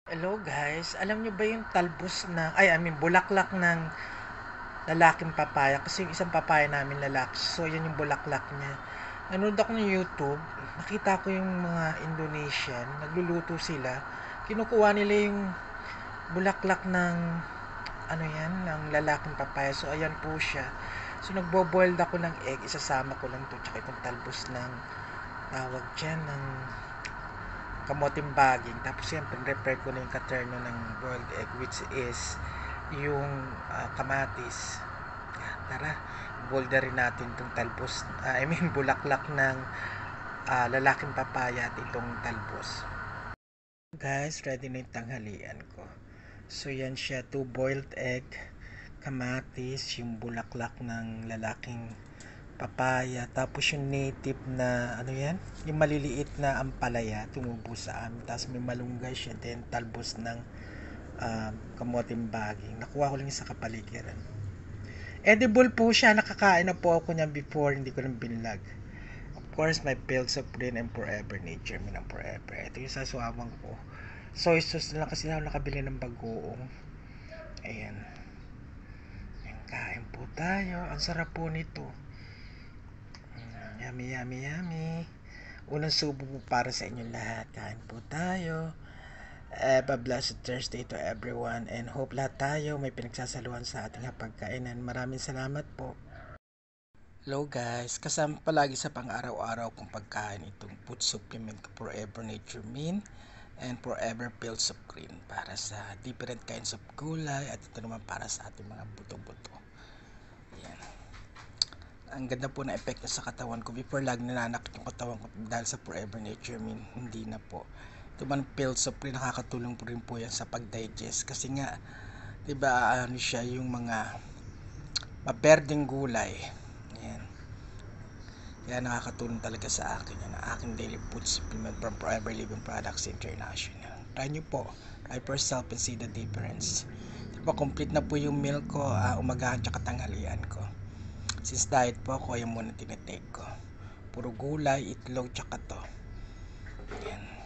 Hello guys, alam niyo ba yung talbos ng bulaklak ng lalaking papaya kasi yung isang papaya namin lalaki. So yan yung bulaklak niya. Nanood ako ng YouTube, nakita ko yung mga Indonesian, nagluluto sila. Kinukuha nila yung bulaklak ng ng lalaking papaya. So ayan po siya. So nagbo-boiled ako ng egg, isasama ko lang to tsaka itong talbos ng tawag diyan ng kamoting baging. Tapos yan, prepare ko na yung katerno ng boiled egg which is yung kamatis. Yan, tara, boiled na rin natin itong talbos. Bulaklak ng lalaking papaya at itong talbos. Guys, ready na yung tanghalian ko. So yan siya, 2 boiled egg, kamatis, yung bulaklak ng lalaking papaya, tapos yung native na yung maliliit na ampalaya tumubo sa amin, tapos may malunggay siya, then talbos ng kamoting baging, nakuha ko lang sa kapaligiran. Edible po siya, nakakain na po ako niya before, hindi ko lang binlag. Of course, my pills of green and forever nature, minang forever. Ito yung sasawang ko, soy sauce na lang kasi nakabili ng bagoong. Ayan, kain po tayo, ang sarap po nito. Yummy, yummy, yummy. Unang subo po para sa inyo lahat. Kain po tayo. Have a blessed Thursday to everyone and hope lahat tayo may pinagsasaluhan sa ating hapagkainan. Maraming salamat po. Hello guys, kasama palagi sa pang-araw-araw kong pagkain itong food supplement ko Forever Nature Mint and Forever Pills of Green para sa different kinds of gulay at ito naman para sa ating mga buto-buto. Yan. Ang ganda po na epekto sa katawan ko. Before lagi nananakit yung katawan ko dahil sa Forever Nature Mint, hindi na po. Ito man pills of green, nakakatulong po rin po yan sa pag-digest kasi nga, diba siya yung mga maberdeng gulay. Ayan. Kaya nakakatulong talaga sa akin yan, ang aking daily food supplement from Forever Living Products International. Try nyo po, try for yourself and see the difference. Diba complete na po yung meal ko, umagahan tsaka tanghalian ko. Since diet po ako, yung muna tinitake ko. Puro gulay, itlog, tsaka to. Yan.